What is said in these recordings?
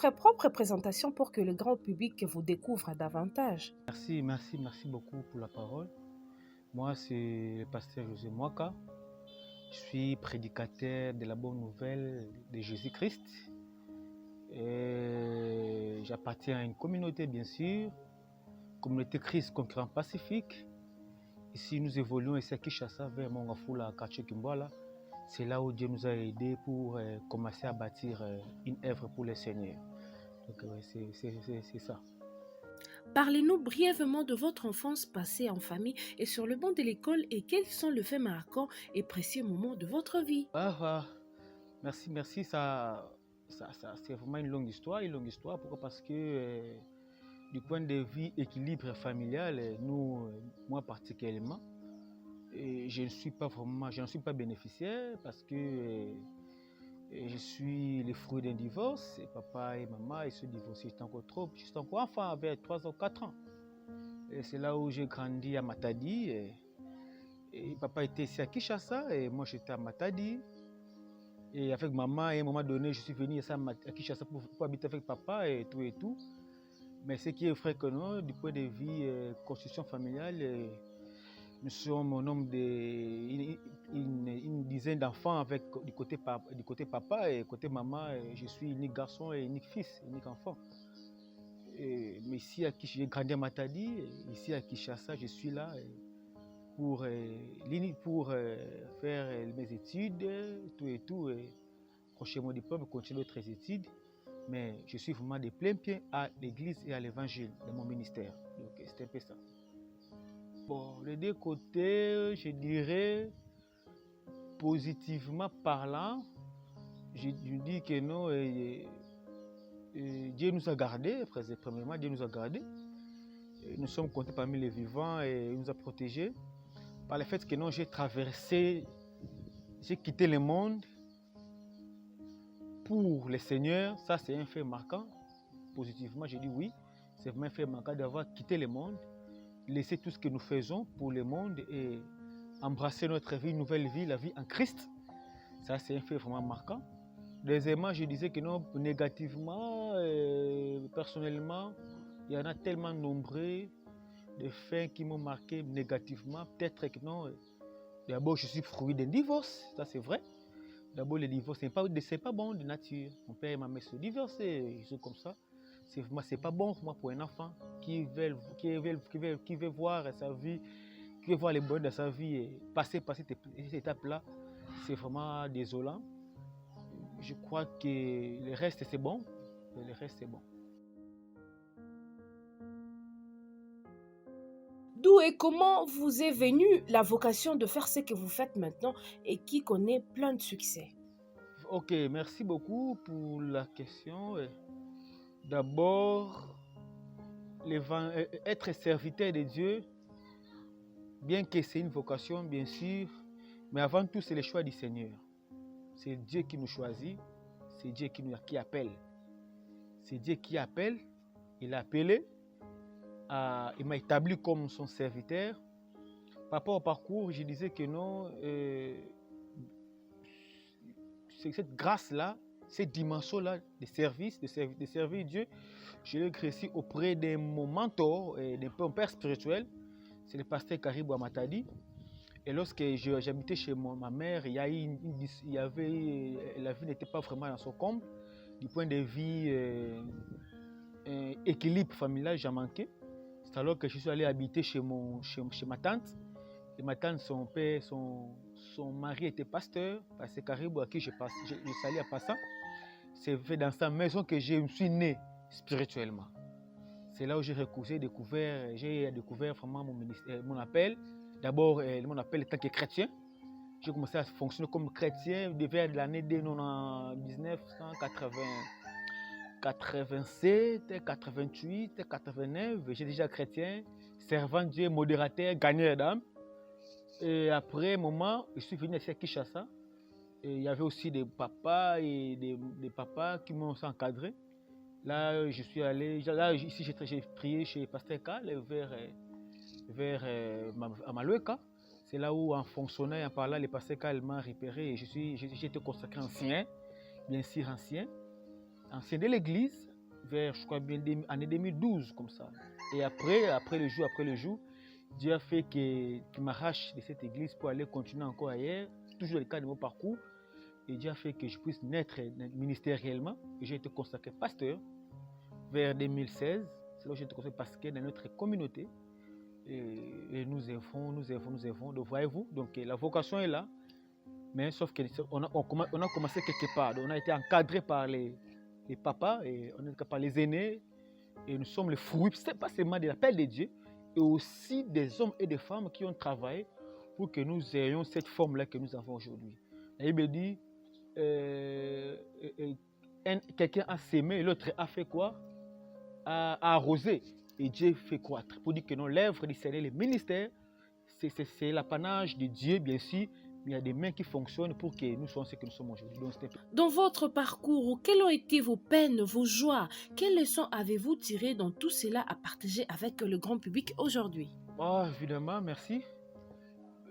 votre propre présentation pour que le grand public vous découvre davantage. Merci beaucoup pour la parole. Moi, c'est le pasteur José Mwaka. Je suis prédicateur de la bonne nouvelle de Jésus-Christ. J'appartiens à une communauté, bien sûr, communauté Christ Concurrent Pacifique. Ici, nous évoluons ici à Kinshasa vers Mongafula, quartier Kimboala. C'est là où Dieu nous a aidés pour commencer à bâtir une œuvre pour le Seigneur. Donc, c'est ça. Parlez-nous brièvement de votre enfance passée en famille et sur le banc de l'école et quels sont les faits marquants et précieux moments de votre vie. Merci. Ça c'est vraiment une longue histoire. Pourquoi? Parce que du point de vue équilibre familial, moi particulièrement, je n'en suis pas bénéficiaire parce que je suis le fruit d'un divorce. Et papa et maman, ils se divorcent, j'étais encore enfant, avec 3 ou 4 ans. Et c'est là où j'ai grandi à Matadi. Et papa était ici à Kinshasa et moi j'étais à Matadi. Et avec maman, à un moment donné, je suis venu ici à Kinshasa pour habiter avec papa et tout. Mais ce qui est vrai que non, du point de vue construction familiale, nous sommes au nombre d'une dizaine d'enfants du côté papa et côté maman, je suis unique garçon et unique fils, unique enfant. Mais ici, j'ai grandi à Matadi, ici à Kinshasa, je suis là pour faire mes études, tout. Procher mon diplôme, continuer d'autres études. Mais je suis vraiment de plein pied à l'église et à l'évangile de mon ministère. Donc c'est un peu ça. Bon, les deux côtés, je dirais, positivement parlant, je dis que non, Dieu nous a gardés, premièrement, Dieu nous a gardés. Nous sommes comptés parmi les vivants et il nous a protégés. Par le fait que non, j'ai quitté le monde pour le Seigneur, ça c'est un fait marquant. Positivement, j'ai dit oui, c'est vraiment un fait marquant d'avoir quitté le monde, laisser tout ce que nous faisons pour le monde et embrasser notre vie, une nouvelle vie, la vie en Christ. Ça c'est un fait vraiment marquant. Deuxièmement, je disais que non, négativement, personnellement, il y en a tellement nombreux de faits qui m'ont marqué négativement. Peut-être que non, d'abord je suis fruit d'un divorce, ça c'est vrai. D'abord, le divorce, c'est pas bon de nature. Mon père et ma mère se divorcent, ils sont comme ça. C'est pas bon pour un enfant qui veut voir sa vie, qui veut voir les bonheurs de sa vie et passer par cette étape-là. C'est vraiment désolant. Je crois que le reste, c'est bon. Le reste, c'est bon. D'où et comment vous est venue la vocation de faire ce que vous faites maintenant et qui connaît plein de succès? Ok, merci beaucoup pour la question. D'abord, être serviteur de Dieu, bien que c'est une vocation, bien sûr, mais avant tout, c'est le choix du Seigneur. C'est Dieu qui nous choisit, c'est Dieu qui appelle. C'est Dieu qui appelle, il a appelé, il m'a établi comme son serviteur. Par rapport au parcours, je disais que non, c'est cette grâce-là, cette dimension-là de service, de servir Dieu, je l'ai grandi auprès de mon mentor, de mon père spirituel, c'est le pasteur Karibou Amatadi. Et lorsque j'habitais chez ma mère, la vie n'était pas vraiment dans son comble. Du point de vue équilibre familial, j'ai manqué. C'est alors que je suis allé habiter chez ma tante. Et ma tante, son mari était pasteur, pasteur Caribou, à qui je salue en passant. C'est dans sa maison que je me suis né spirituellement. C'est là où j'ai découvert vraiment mon appel. D'abord, mon appel en tant que chrétien. J'ai commencé à fonctionner comme chrétien vers l'année 1987, 88, 89. J'étais déjà chrétien, servant Dieu, modérateur, gagneur d'âme. Et après un moment, je suis venu ici à Kinshasa. Et il y avait aussi des papas qui m'ont encadré. Là, je suis allé, ici j'ai prié chez Pasteur Karl vers Amalueka. C'est là où, en fonctionnant et en parlant, le Pasteur Karl m'a repéré et j'ai été consacré ancien, bien sûr ancien de l'église, vers, je crois bien, année 2012, comme ça. Et après le jour, Dieu a fait qu'il m'arrache de cette église pour aller continuer encore ailleurs, toujours le cas de mon parcours. Et Dieu a fait que je puisse naître ministériellement. Et j'ai été consacré pasteur vers 2016. C'est là où j'ai été consacré pasteur dans notre communauté. Et nous œuvrons. Donc voyez-vous, donc la vocation est là. Mais sauf qu'on a commencé quelque part. Donc, on a été encadré par les papas, et on est par les aînés. Et nous sommes les fruits, ce n'est pas seulement de l'appel de Dieu, et aussi des hommes et des femmes qui ont travaillé pour que nous ayons cette forme-là que nous avons aujourd'hui. La Bible dit, quelqu'un a sémé et l'autre a fait quoi? A arrosé. Et Dieu fait croître. Pour dire que non, l'œuvre du Seigneur, le ministère, c'est l'apanage de Dieu, bien sûr, mais il y a des mains qui fonctionnent pour que nous soyons ce que nous sommes aujourd'hui. Dans votre parcours, quelles ont été vos peines, vos joies? Quelles leçons avez-vous tirées dans tout cela à partager avec le grand public aujourd'hui? Évidemment, merci.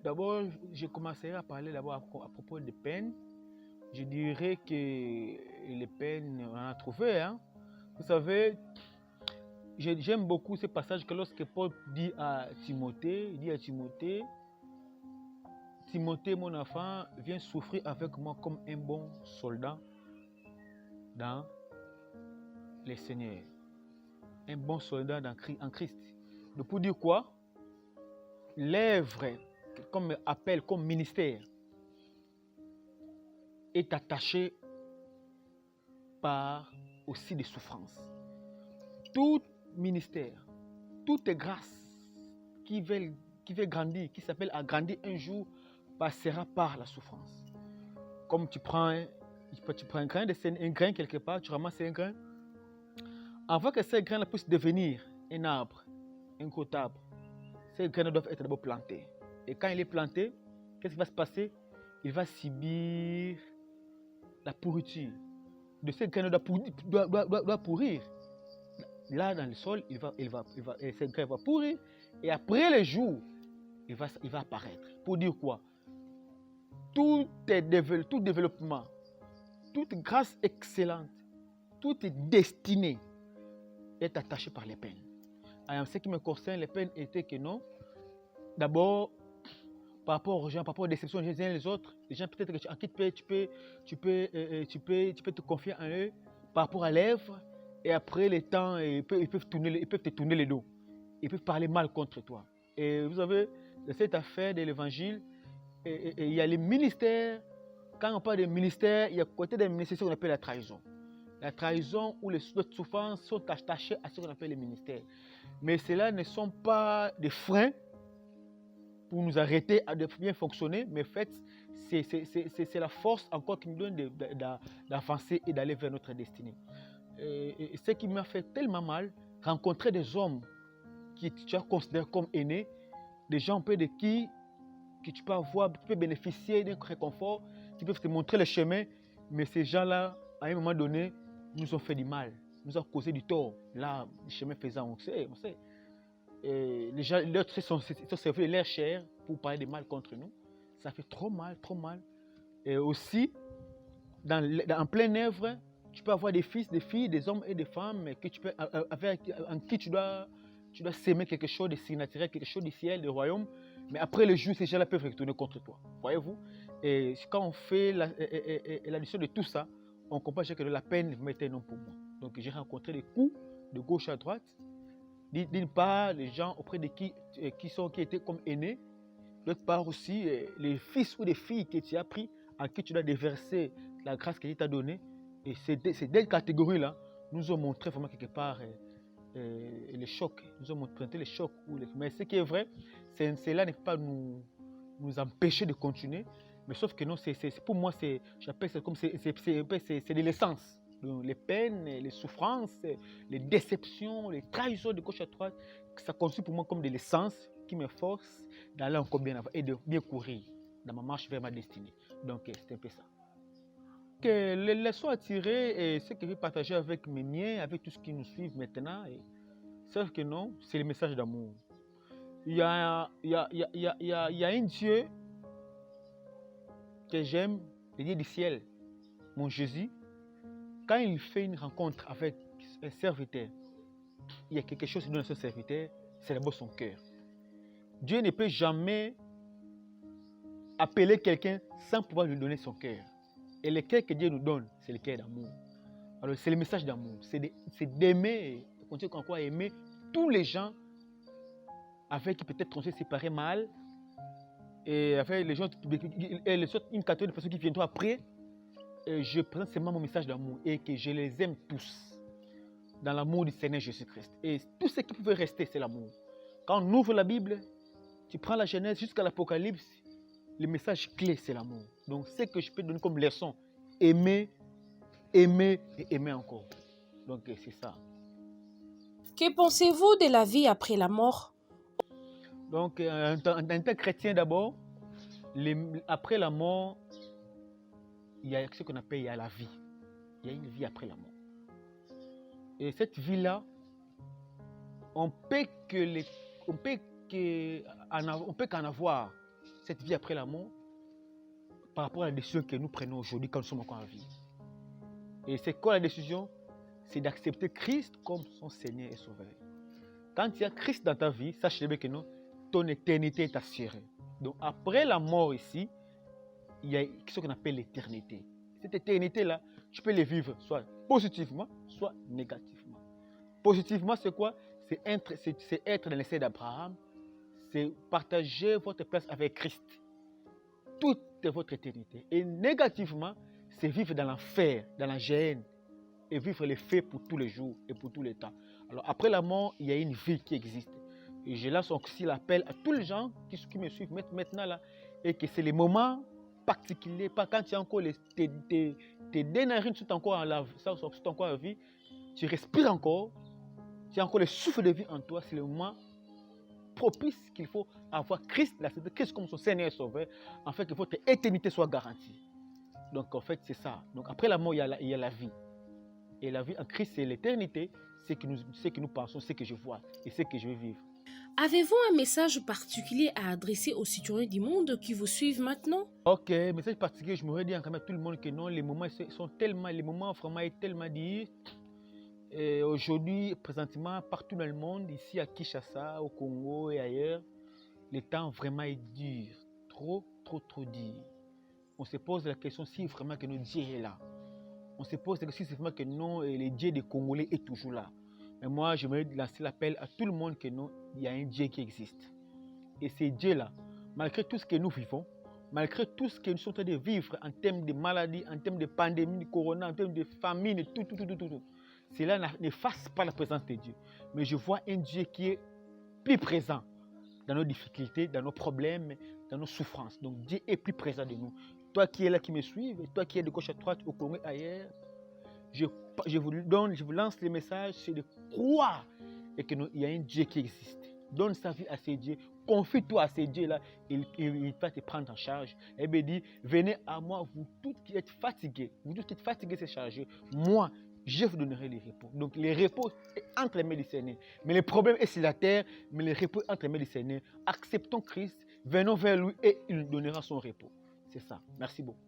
D'abord, je commencerai à parler d'abord à propos des peines. Je dirais que les peines, on en a trouvé. Hein. Vous savez, j'aime beaucoup ce passage que lorsque Paul dit à Timothée, Timothée, mon enfant, viens souffrir avec moi comme un bon soldat dans les Seigneurs. Un bon soldat en Christ. Donc pour dire quoi? L'œuvre, comme appel, comme ministère, est attachée par aussi des souffrances. Tout ministère, toute grâce qui veut grandir, qui s'appelle à grandir un jour, passera par la souffrance. Comme tu prends un grain quelque part, tu ramasses un grain. Avant que ce grain puisse devenir un arbre, un gros arbre, ces graines doivent être d'abord plantés. Et quand il est planté, qu'est-ce qui va se passer? Il va subir la pourriture. De ces graines doit pourrir. Là, dans le sol, ces graines vont pourrir. Et après les jours, il va apparaître. Pour dire quoi? Tout développement, toute grâce excellente, toute destinée est attachée par les peines. En ce qui me concerne, les peines étaient que non. D'abord, par rapport aux gens, par rapport aux déceptions les uns les autres, les gens peut-être en qui tu peux te confier en eux par rapport à l'œuvre, et après les temps, ils peuvent te tourner le dos. Ils peuvent parler mal contre toi. Et vous savez, cette affaire de l'évangile, il y a les ministères. Quand on parle de ministère, il y a à côté des ministères ce qu'on appelle la trahison. La trahison ou les souffrances sont attachées à ce qu'on appelle les ministères. Mais cela ne sont pas des freins pour nous arrêter de bien fonctionner, mais en fait, c'est la force encore qui nous donne d'avancer et d'aller vers notre destinée. Et ce qui m'a fait tellement mal, rencontrer des hommes qui tu as considéré comme aînés, des gens auprès de qui tu peux avoir, tu peux bénéficier d'un réconfort, qui peuvent te montrer le chemin, mais ces gens-là, à un moment donné, nous ont fait du mal, nous ont causé du tort. Là, le chemin faisant, on sait. Et les gens, d'autres sont servis de leur chair pour parler de mal contre nous. Ça fait trop mal. Et aussi, en pleine œuvre, tu peux avoir des fils, des filles, des hommes et des femmes en qui tu dois s'aimer quelque chose de surnaturel, quelque chose du ciel, du royaume. Mais après le jour, ces gens-là peuvent retourner contre toi. Voyez-vous? Et quand on fait l'addition de tout ça, on comprend que la peine m'était non pour moi. Donc j'ai rencontré des coups de gauche à droite. D'une part, les gens auprès de qui étaient comme aînés. D'autre part aussi, les fils ou les filles que tu as pris, en qui tu dois déverser la grâce que Dieu t'a donnée. Et ces deux catégories-là nous ont montré vraiment quelque part les chocs. Nous ont montré les chocs. Mais ce qui est vrai, cela n'est pas nous empêcher de continuer. Mais sauf que non, pour moi, j'appelle ça comme c'est de l'essence. Les peines, les souffrances, les déceptions, les trahisons de gauche à droite, ça constitue pour moi comme de l'essence qui me force d'aller encore bien avant et de bien courir dans ma marche vers ma destinée. Donc, c'est un peu ça. Les leçons à tirer et ce que je vais partager avec mes miens, avec tous ceux qui nous suivent maintenant, sauf que non, c'est le message d'amour. Il y a un Dieu que j'aime, le Dieu du ciel, mon Jésus. Quand il fait une rencontre avec un serviteur, il y a quelque chose qui donne à ce serviteur, c'est d'abord son cœur. Dieu ne peut jamais appeler quelqu'un sans pouvoir lui donner son cœur. Et le cœur que Dieu nous donne, c'est le cœur d'amour. Alors, c'est le message d'amour. C'est d'aimer, continuer encore à aimer tous les gens avec qui peut-être on s'est séparés mal. Et avec les gens, une catégorie de personnes qui viendront après. Et je présente seulement mon message d'amour et que je les aime tous dans l'amour du Seigneur Jésus-Christ. Et tout ce qui pouvait rester, c'est l'amour. Quand on ouvre la Bible, tu prends la Genèse jusqu'à l'Apocalypse, le message clé, c'est l'amour. Donc, ce que je peux donner comme leçon, aimer, aimer et aimer encore. Donc, c'est ça. Que pensez-vous de la vie après la mort? Donc, en tant que chrétien d'abord, après la mort, il y a ce qu'on appelle la vie. Il y a une vie après la mort. Et cette vie-là, on peut qu'en avoir cette vie après la mort par rapport à la décision que nous prenons aujourd'hui quand nous sommes encore en vie. Et c'est quoi la décision? C'est d'accepter Christ comme son Seigneur et Sauveur. Quand il y a Christ dans ta vie, sache bien que non, ton éternité est assurée. Donc après la mort ici, il y a ce qu'on appelle l'éternité. Cette éternité-là, tu peux les vivre soit positivement, soit négativement. Positivement, c'est quoi? C'est être dans l'essai d'Abraham, c'est partager votre place avec Christ. Toute votre éternité. Et négativement, c'est vivre dans l'enfer, dans la gêne, et vivre les faits pour tous les jours et pour tous les temps. Alors après la mort, il y a une vie qui existe. Et je lance aussi l'appel à tous les gens qui me suivent maintenant là, et que c'est les moments particuliers, pas quand tu as encore tes deux narines sont encore en vie, tu respires encore, tu as encore le souffle de vie en toi, c'est le moment propice qu'il faut avoir Christ comme son Seigneur et Sauveur, en fait que votre éternité soit garantie. Donc en fait c'est ça. Donc après la mort, il y a la vie. Et la vie en Christ, c'est l'éternité, c'est que nous pensons, c'est que je vois et c'est que je vais vivre. Avez-vous un message particulier à adresser aux citoyens du monde qui vous suivent maintenant? Ok, message particulier, je m'aurais dit quand même à tout le monde que non, les moments vraiment est tellement dit. Aujourd'hui, présentement, partout dans le monde, ici à Kinshasa, au Congo et ailleurs, le temps vraiment est dur, trop dur. On se pose la question si vraiment que notre Dieu est là. On se pose la question si vraiment que non, le Dieu des Congolais est toujours là. Mais moi, je voudrais lancer l'appel à tout le monde que non, il y a un Dieu qui existe. Et ce Dieu-là, malgré tout ce que nous vivons, malgré tout ce que nous sommes en train de vivre en termes de maladies, en termes de pandémie, de corona, en termes de famine, tout, cela n'efface pas la présence de Dieu. Mais je vois un Dieu qui est plus présent dans nos difficultés, dans nos problèmes, dans nos souffrances. Donc Dieu est plus présent de nous. Toi qui es là, qui me suis, toi qui es de gauche à droite, au Congo, ailleurs, je vous lance le message, c'est de croire et qu'il y a un Dieu qui existe. Donne sa vie à ces dieux, confie-toi à ces dieux-là, il va te prendre en charge. Et bien dit, venez à moi, vous tous qui êtes fatigués, c'est chargé. Moi, je vous donnerai les repos. Donc, les repos est entre les mains du Seigneur. Mais le problème est sur la terre, mais le repos est entre les mains du Seigneur. Acceptons Christ, venons vers lui et il nous donnera son repos. C'est ça. Merci beaucoup.